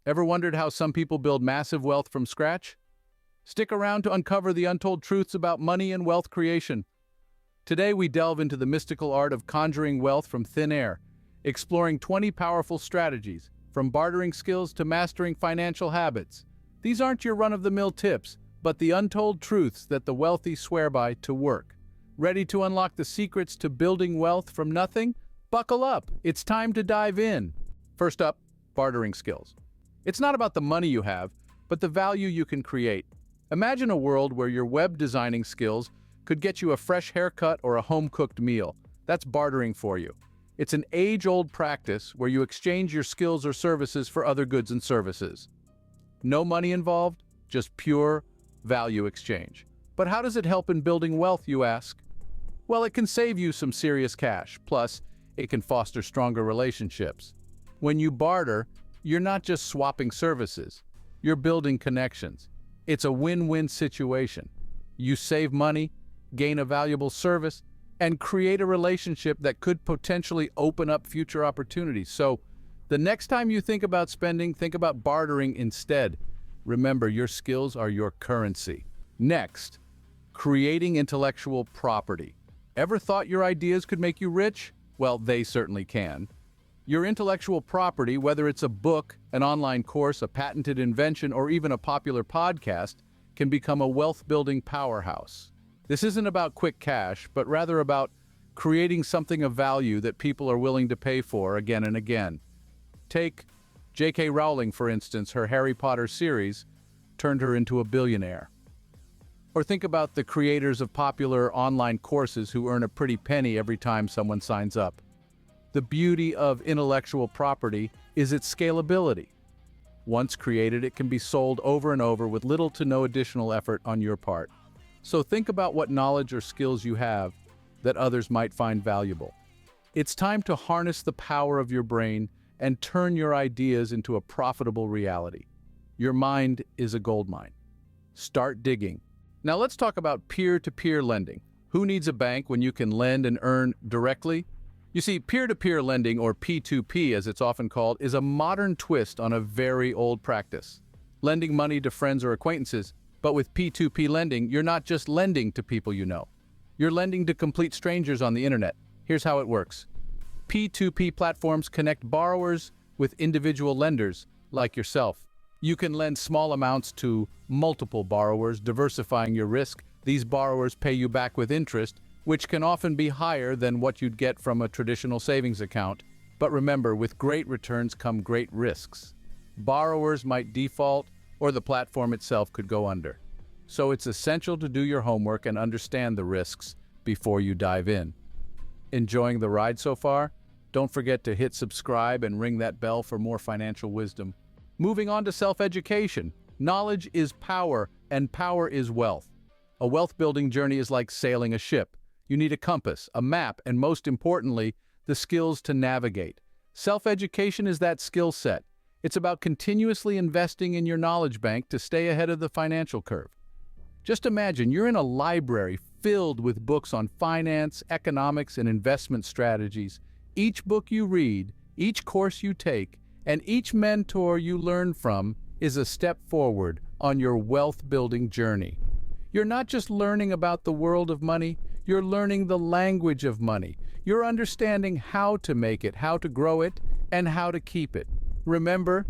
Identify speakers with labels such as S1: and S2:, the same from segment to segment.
S1: Ever wondered how some people build massive wealth from scratch? Stick around to uncover the untold truths about money and wealth creation. Today we delve into the mystical art of conjuring wealth from thin air, exploring 20 powerful strategies, from bartering skills to mastering financial habits. These aren't your run-of-the-mill tips, but the untold truths that the wealthy swear by to work. Ready to unlock the secrets to building wealth from nothing? Buckle up, it's time to dive in. First up, bartering skills. It's not about the money you have, but the value you can create. Imagine a world where your web designing skills could get you a fresh haircut or a home-cooked meal. That's bartering for you. It's an age-old practice where you exchange your skills or services for other goods and services. No money involved, just pure value exchange. But how does it help in building wealth, you ask? Well, it can save you some serious cash, plus it can foster stronger relationships. When you barter, you're not just swapping services, you're building connections. It's a win-win situation. You save money, gain a valuable service, and create a relationship that could potentially open up future opportunities. So, the next time you think about spending, think about bartering instead. Remember, your skills are your currency. Next, creating intellectual property. Ever thought your ideas could make you rich? Well, they certainly can. Your intellectual property, whether it's a book, an online course, a patented invention, or even a popular podcast, can become a wealth-building powerhouse. This isn't about quick cash, but rather about creating something of value that people are willing to pay for again and again. Take J.K. Rowling, for instance. Her Harry Potter series turned her into a billionaire. Or think about the creators of popular online courses who earn a pretty penny every time someone signs up. The beauty of intellectual property is its scalability. Once created, it can be sold over and over with little to no additional effort on your part. So think about what knowledge or skills you have that others might find valuable. It's time to harness the power of your brain and turn your ideas into a profitable reality. Your mind is a goldmine. Start digging. Now let's talk about peer-to-peer lending. Who needs a bank when you can lend and earn directly? You see, peer-to-peer lending, or P2P as it's often called, is a modern twist on a very old practice. Lending money to friends or acquaintances, but with P2P lending, you're not just lending to people you know. You're lending to complete strangers on the internet. Here's how it works. P2P platforms connect borrowers with individual lenders, like yourself. You can lend small amounts to multiple borrowers, diversifying your risk. These borrowers pay you back with interest, which can often be higher than what you'd get from a traditional savings account. But remember, with great returns come great risks. Borrowers might default, or the platform itself could go under. So it's essential to do your homework and understand the risks before you dive in. Enjoying the ride so far? Don't forget to hit subscribe and ring that bell for more financial wisdom. Moving on to self-education. Knowledge is power, and power is wealth. A wealth-building journey is like sailing a ship. You need a compass, a map, and most importantly, the skills to navigate. Self-education is that skill set. It's about continuously investing in your knowledge bank to stay ahead of the financial curve. Just imagine you're in a library filled with books on finance, economics, and investment strategies. Each book you read, each course you take, and each mentor you learn from is a step forward on your wealth-building journey. You're not just learning about the world of money, you're learning the language of money. You're understanding how to make it, how to grow it, and how to keep it. Remember,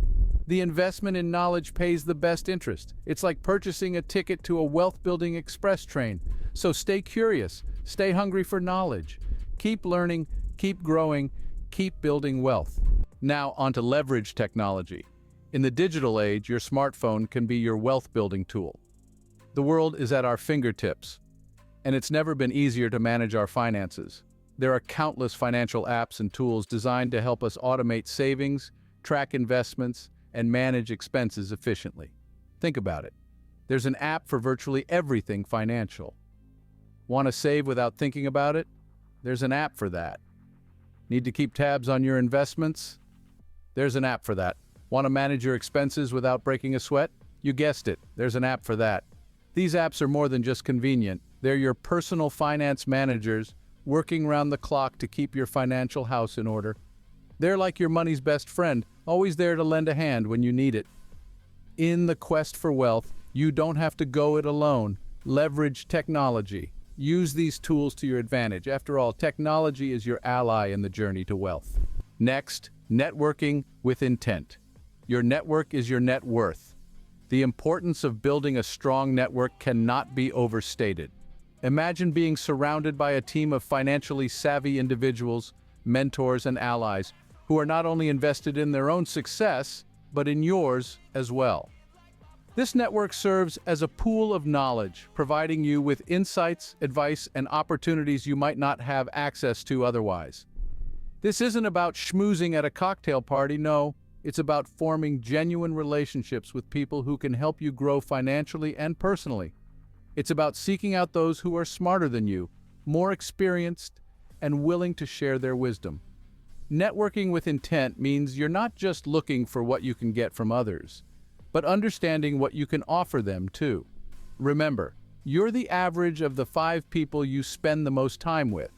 S1: the investment in knowledge pays the best interest. It's like purchasing a ticket to a wealth-building express train. So stay curious, stay hungry for knowledge. Keep learning, keep growing, keep building wealth. Now onto leverage technology. In the digital age, your smartphone can be your wealth-building tool. The world is at our fingertips, and it's never been easier to manage our finances. There are countless financial apps and tools designed to help us automate savings, track investments, and manage expenses efficiently. Think about it. There's an app for virtually everything financial. Want to save without thinking about it? There's an app for that. Need to keep tabs on your investments? There's an app for that. Want to manage your expenses without breaking a sweat? You guessed it, there's an app for that. These apps are more than just convenient. They're your personal finance managers working round the clock to keep your financial house in order. They're like your money's best friend, always there to lend a hand when you need it. In the quest for wealth, you don't have to go it alone. Leverage technology. Use these tools to your advantage. After all, technology is your ally in the journey to wealth. Next, networking with intent. Your network is your net worth. The importance of building a strong network cannot be overstated. Imagine being surrounded by a team of financially savvy individuals, mentors, and allies who are not only invested in their own success, but in yours as well. This network serves as a pool of knowledge, providing you with insights, advice, and opportunities you might not have access to otherwise. This isn't about schmoozing at a cocktail party, no. It's about forming genuine relationships with people who can help you grow financially and personally. It's about seeking out those who are smarter than you, more experienced, and willing to share their wisdom. Networking with intent means you're not just looking for what you can get from others, but understanding what you can offer them too. Remember, you're the average of the 5 people you spend the most time with,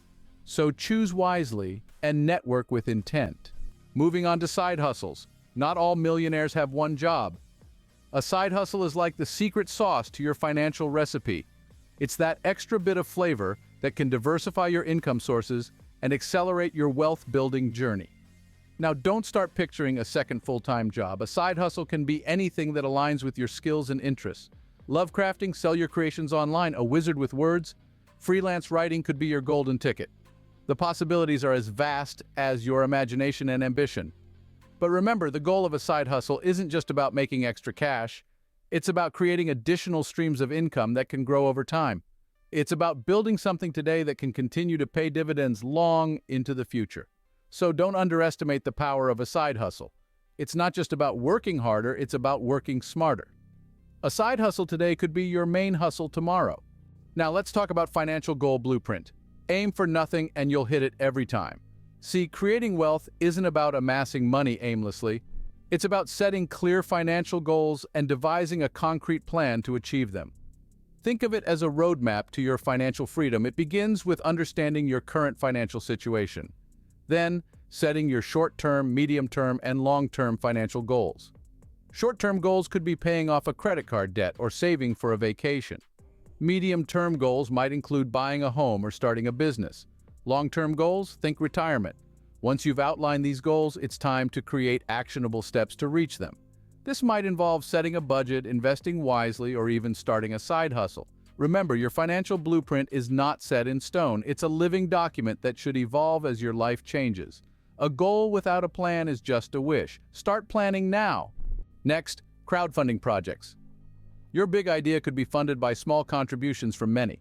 S1: so choose wisely and network with intent. Moving on to side hustles. Not all millionaires have one job. A side hustle is like the secret sauce to your financial recipe. It's that extra bit of flavor that can diversify your income sources and accelerate your wealth-building journey. Now, don't start picturing a second full-time job. A side hustle can be anything that aligns with your skills and interests. Love crafting, sell your creations online, a wizard with words, freelance writing could be your golden ticket. The possibilities are as vast as your imagination and ambition. But remember, the goal of a side hustle isn't just about making extra cash. It's about creating additional streams of income that can grow over time. It's about building something today that can continue to pay dividends long into the future. So don't underestimate the power of a side hustle. It's not just about working harder, it's about working smarter. A side hustle today could be your main hustle tomorrow. Now let's talk about financial goal blueprint. Aim for nothing and you'll hit it every time. See, creating wealth isn't about amassing money aimlessly. It's about setting clear financial goals and devising a concrete plan to achieve them. Think of it as a roadmap to your financial freedom. It begins with understanding your current financial situation. Then, setting your short-term, medium-term, and long-term financial goals. Short-term goals could be paying off a credit card debt or saving for a vacation. Medium-term goals might include buying a home or starting a business. Long-term goals, think retirement. Once you've outlined these goals, it's time to create actionable steps to reach them. This might involve setting a budget, investing wisely, or even starting a side hustle. Remember, your financial blueprint is not set in stone. It's a living document that should evolve as your life changes. A goal without a plan is just a wish. Start planning now. Next, crowdfunding projects. Your big idea could be funded by small contributions from many.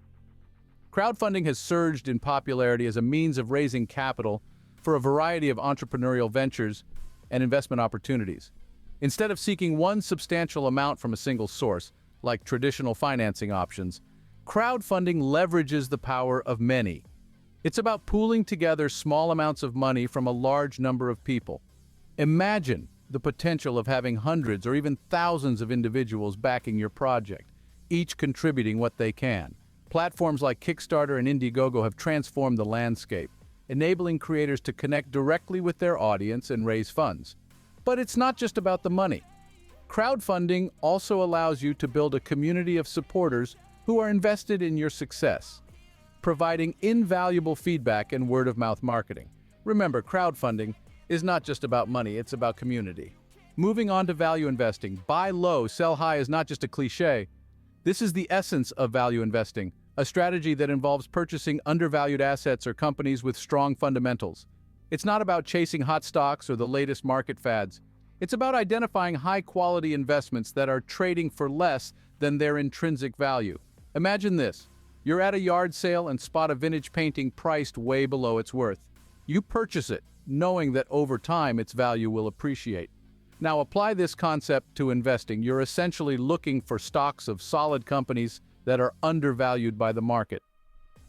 S1: Crowdfunding has surged in popularity as a means of raising capital for a variety of entrepreneurial ventures and investment opportunities. Instead of seeking one substantial amount from a single source, like traditional financing options, crowdfunding leverages the power of many. It's about pooling together small amounts of money from a large number of people. Imagine the potential of having hundreds or even thousands of individuals backing your project, each contributing what they can. Platforms like Kickstarter and Indiegogo have transformed the landscape, enabling creators to connect directly with their audience and raise funds. But it's not just about the money. Crowdfunding also allows you to build a community of supporters who are invested in your success, providing invaluable feedback and word-of-mouth marketing. Remember, crowdfunding is not just about money, it's about community. Moving on to value investing, buy low, sell high is not just a cliche. This is the essence of value investing, a strategy that involves purchasing undervalued assets or companies with strong fundamentals. It's not about chasing hot stocks or the latest market fads. It's about identifying high-quality investments that are trading for less than their intrinsic value. Imagine this. You're at a yard sale and spot a vintage painting priced way below its worth. You purchase it, knowing that over time its value will appreciate. Now apply this concept to investing. You're essentially looking for stocks of solid companies that are undervalued by the market.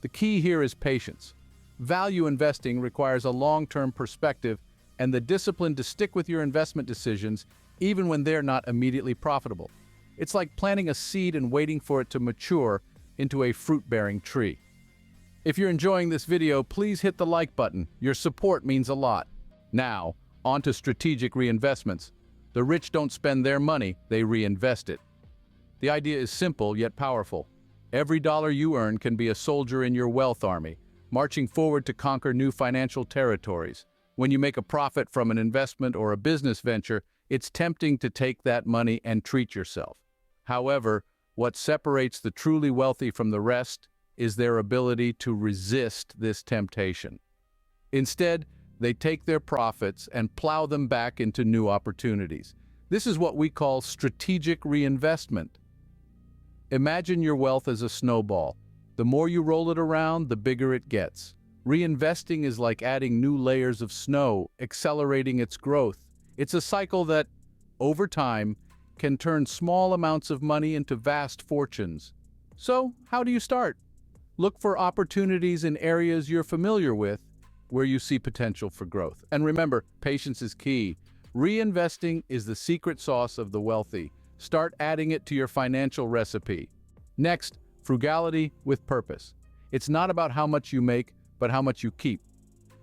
S1: The key here is patience. Value investing requires a long-term perspective and the discipline to stick with your investment decisions even when they're not immediately profitable. It's like planting a seed and waiting for it to mature into a fruit-bearing tree. If you're enjoying this video, please hit the like button. Your support means a lot. Now, On to strategic reinvestments. The rich don't spend their money, they reinvest it. The idea is simple yet powerful. Every dollar you earn can be a soldier in your wealth army, marching forward to conquer new financial territories. When you make a profit from an investment or a business venture, it's tempting to take that money and treat yourself. However, what separates the truly wealthy from the rest is their ability to resist this temptation. Instead, they take their profits and plow them back into new opportunities. This is what we call strategic reinvestment. Imagine your wealth as a snowball. The more you roll it around, the bigger it gets. Reinvesting is like adding new layers of snow, accelerating its growth. It's a cycle that, over time, can turn small amounts of money into vast fortunes. So, how do you start? Look for opportunities in areas you're familiar with, where you see potential for growth. And remember, patience is key. Reinvesting is the secret sauce of the wealthy. Start adding it to your financial recipe. Next, frugality with purpose. It's not about how much you make, but how much you keep.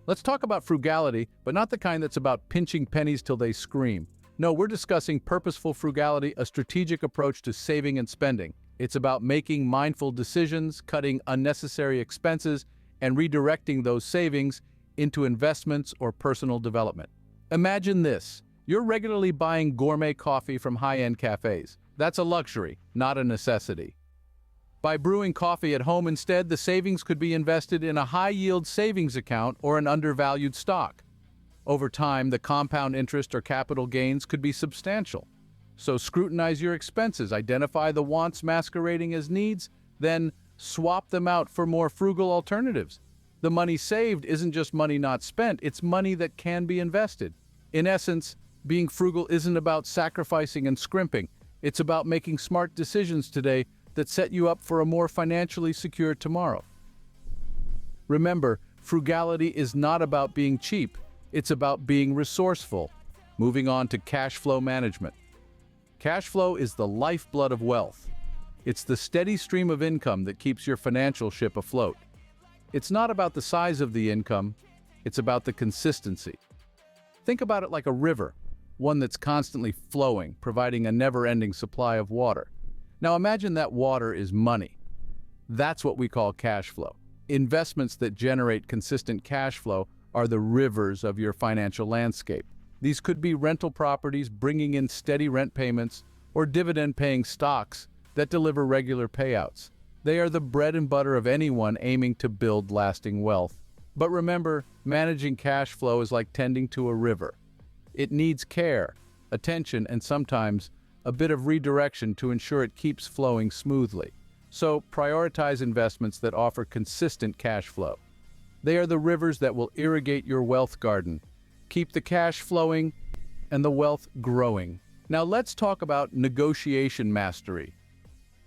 S1: Let's talk about frugality, but not the kind that's about pinching pennies till they scream. No, we're discussing purposeful frugality, a strategic approach to saving and spending. It's about making mindful decisions, cutting unnecessary expenses, and redirecting those savings into investments or personal development. Imagine this. You're regularly buying gourmet coffee from high-end cafes. That's a luxury, not a necessity. By brewing coffee at home instead, the savings could be invested in a high-yield savings account or an undervalued stock. Over time, the compound interest or capital gains could be substantial. So scrutinize your expenses, identify the wants masquerading as needs, then swap them out for more frugal alternatives. The money saved isn't just money not spent, it's money that can be invested. In essence, being frugal isn't about sacrificing and scrimping. It's about making smart decisions today that set you up for a more financially secure tomorrow. Remember, frugality is not about being cheap. It's about being resourceful. Moving on to cash flow management. Cash flow is the lifeblood of wealth. It's the steady stream of income that keeps your financial ship afloat. It's not about the size of the income, it's about the consistency. Think about it like a river, one that's constantly flowing, providing a never-ending supply of water. Now imagine that water is money. That's what we call cash flow. Investments that generate consistent cash flow are the rivers of your financial landscape. These could be rental properties bringing in steady rent payments or dividend-paying stocks that deliver regular payouts. They are the bread and butter of anyone aiming to build lasting wealth. But remember, managing cash flow is like tending to a river. It needs care, attention, and sometimes a bit of redirection to ensure it keeps flowing smoothly. So prioritize investments that offer consistent cash flow. They are the rivers that will irrigate your wealth garden, keep the cash flowing, and the wealth growing. Now let's talk about negotiation mastery.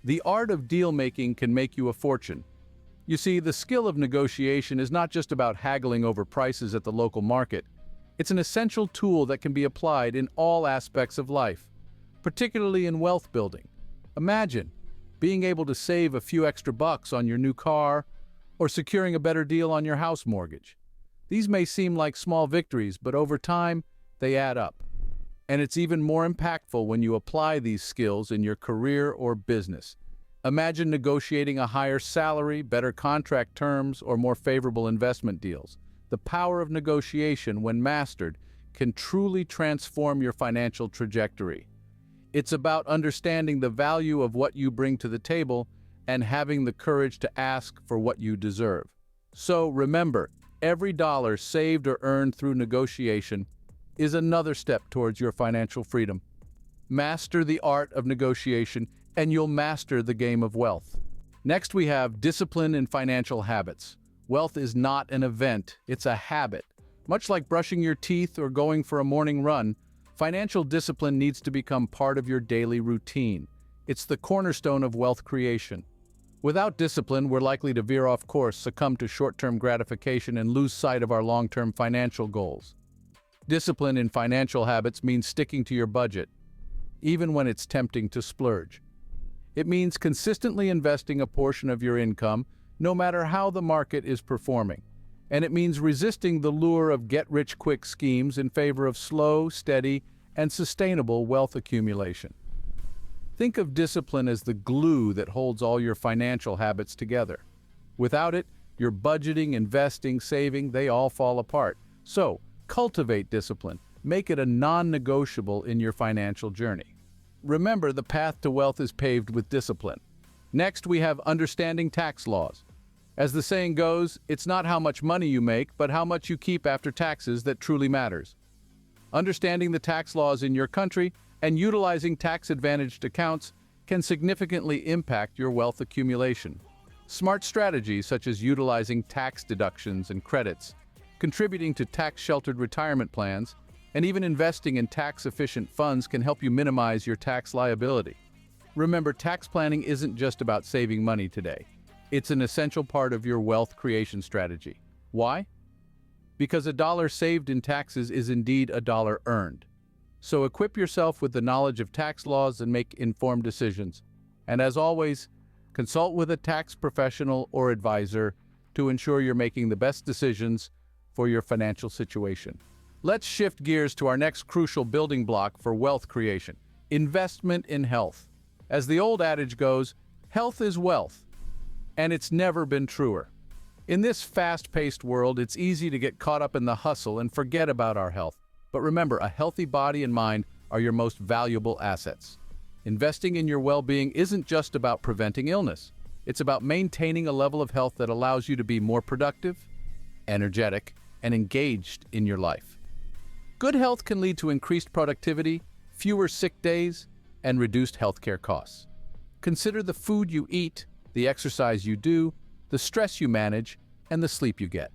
S1: The art of deal-making can make you a fortune. You see, the skill of negotiation is not just about haggling over prices at the local market. It's an essential tool that can be applied in all aspects of life, particularly in wealth building. Imagine being able to save a few extra bucks on your new car or securing a better deal on your house mortgage. These may seem like small victories, but over time, they add up. And it's even more impactful when you apply these skills in your career or business. Imagine negotiating a higher salary, better contract terms, or more favorable investment deals. The power of negotiation, when mastered, can truly transform your financial trajectory. It's about understanding the value of what you bring to the table and having the courage to ask for what you deserve. So remember, every dollar saved or earned through negotiation is another step towards your financial freedom. Master the art of negotiation, and you'll master the game of wealth. Next, we have discipline in financial habits. Wealth is not an event, it's a habit. Much like brushing your teeth or going for a morning run, financial discipline needs to become part of your daily routine. It's the cornerstone of wealth creation. Without discipline, we're likely to veer off course, succumb to short-term gratification, and lose sight of our long-term financial goals. Discipline in financial habits means sticking to your budget, even when it's tempting to splurge. It means consistently investing a portion of your income, no matter how the market is performing. and it means resisting the lure of get-rich-quick schemes in favor of slow, steady, and sustainable wealth accumulation. Think of discipline as the glue that holds all your financial habits together. Without it, your budgeting, investing, saving, they all fall apart. So, cultivate discipline. Make it a non-negotiable in your financial journey. Remember, the path to wealth is paved with discipline. Next, we have understanding tax laws. As the saying goes, it's not how much money you make, but how much you keep after taxes that truly matters. Understanding the tax laws in your country and utilizing tax-advantaged accounts can significantly impact your wealth accumulation. Smart strategies such as utilizing tax deductions and credits, contributing to tax-sheltered retirement plans, and even investing in tax-efficient funds can help you minimize your tax liability. Remember, tax planning isn't just about saving money today. It's an essential part of your wealth creation strategy. Why? Because a dollar saved in taxes is indeed a dollar earned. So equip yourself with the knowledge of tax laws and make informed decisions. And as always, consult with a tax professional or advisor to ensure you're making the best decisions for your financial situation. Let's shift gears to our next crucial building block for wealth creation: investment in health. As the old adage goes, health is wealth, and it's never been truer. In this fast-paced world, it's easy to get caught up in the hustle and forget about our health. But remember, a healthy body and mind are your most valuable assets. Investing in your well-being isn't just about preventing illness. It's about maintaining a level of health that allows you to be more productive, energetic, and engaged in your life. Good health can lead to increased productivity, fewer sick days, and reduced healthcare costs. Consider the food you eat, the exercise you do, the stress you manage, and the sleep you get.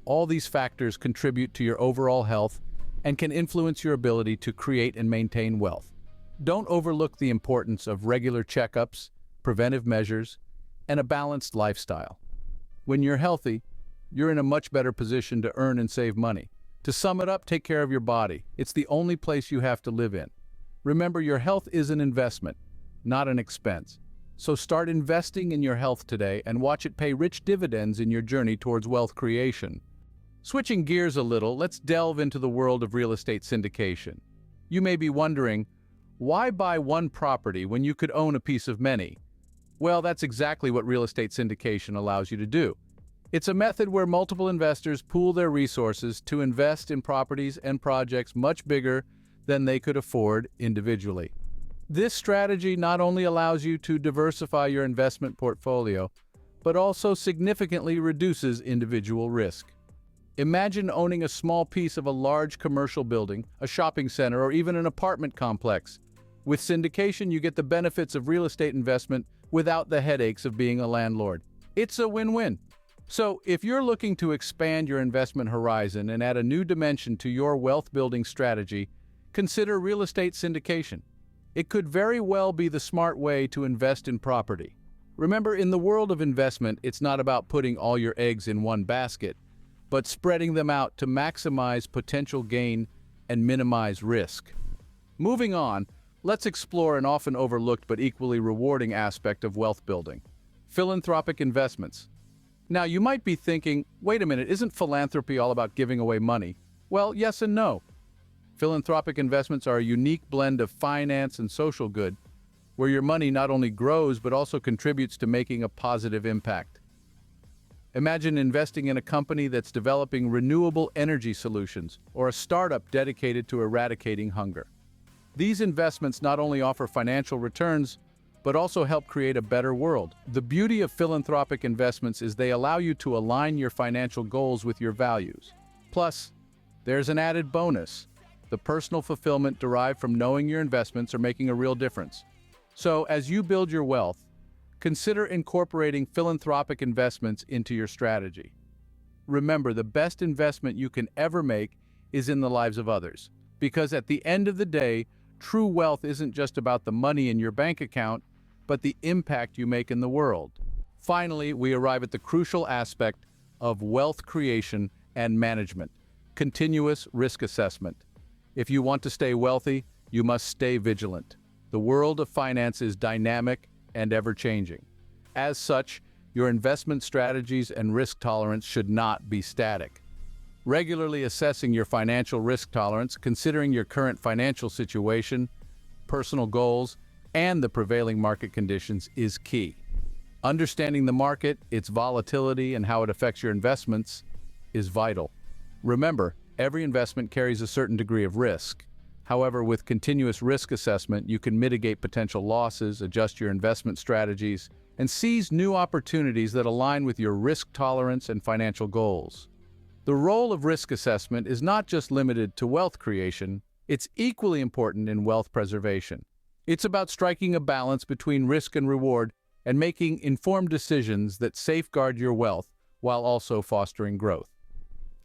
S1: All these factors contribute to your overall health and can influence your ability to create and maintain wealth. Don't overlook the importance of regular checkups, preventive measures, and a balanced lifestyle. When you're healthy, you're in a much better position to earn and save money. To sum it up, take care of your body. It's the only place you have to live in. Remember, your health is an investment, not an expense. So start investing in your health today and watch it pay rich dividends in your journey towards wealth creation. Switching gears a little, let's delve into the world of real estate syndication. You may be wondering, why buy one property when you could own a piece of many? Well, that's exactly what real estate syndication allows you to do. It's a method where multiple investors pool their resources to invest in properties and projects much bigger than they could afford individually. This strategy not only allows you to diversify your investment portfolio, but also significantly reduces individual risk. Imagine owning a small piece of a large commercial building, a shopping center, or even an apartment complex. With syndication, you get the benefits of real estate investment without the headaches of being a landlord. It's a win-win. So, if you're looking to expand your investment horizon and add a new dimension to your wealth-building strategy, consider real estate syndication. It could very well be the smart way to invest in property. Remember, in the world of investment, it's not about putting all your eggs in one basket, but spreading them out to maximize potential gain and minimize risk. Moving on, let's explore an often overlooked but equally rewarding aspect of wealth building: philanthropic investments. Now, you might be thinking, wait a minute, isn't philanthropy all about giving away money? Well, yes and no. Philanthropic investments are a unique blend of finance and social good, where your money not only grows but also contributes to making a positive impact. Imagine investing in a company that's developing renewable energy solutions or a startup dedicated to eradicating hunger. These investments not only offer financial returns, but also help create a better world. The beauty of philanthropic investments is they allow you to align your financial goals with your values. Plus, there's an added bonus: the personal fulfillment derived from knowing your investments are making a real difference. So, as you build your wealth, consider incorporating philanthropic investments into your strategy. Remember, the best investment you can ever make is in the lives of others. Because at the end of the day, true wealth isn't just about the money in your bank account, but the impact you make in the world. Finally, we arrive at the crucial aspect of wealth creation and management: continuous risk assessment. If you want to stay wealthy, you must stay vigilant. The world of finance is dynamic and ever-changing. As such, your investment strategies and risk tolerance should not be static. Regularly assessing your financial risk tolerance, considering your current financial situation, personal goals, and the prevailing market conditions is key. Understanding the market, its volatility, and how it affects your investments is vital. Remember, every investment carries a certain degree of risk. However, with continuous risk assessment, you can mitigate potential losses, adjust your investment strategies, and seize new opportunities that align with your risk tolerance and financial goals. The role of risk assessment is not just limited to wealth creation, it's equally important in wealth preservation. It's about striking a balance between risk and reward and making informed decisions that safeguard your wealth while also fostering growth.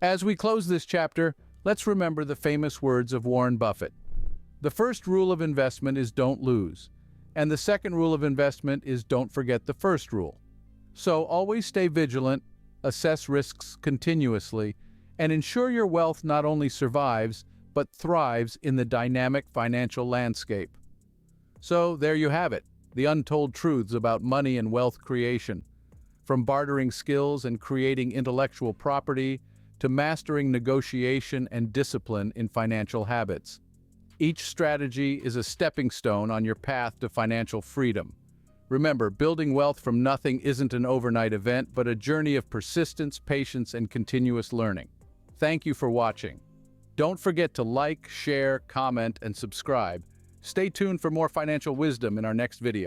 S1: As we close this chapter, let's remember the famous words of Warren Buffett. The first rule of investment is don't lose, and the second rule of investment is don't forget the first rule. So always stay vigilant, assess risks continuously, and ensure your wealth not only survives, but thrives in the dynamic financial landscape. So there you have it, the untold truths about money and wealth creation. From bartering skills and creating intellectual property to mastering negotiation and discipline in financial habits. Each strategy is a stepping stone on your path to financial freedom. Remember, building wealth from nothing isn't an overnight event, but a journey of persistence, patience, and continuous learning. Thank you for watching. Don't forget to like, share, comment, and subscribe. Stay tuned for more financial wisdom in our next video.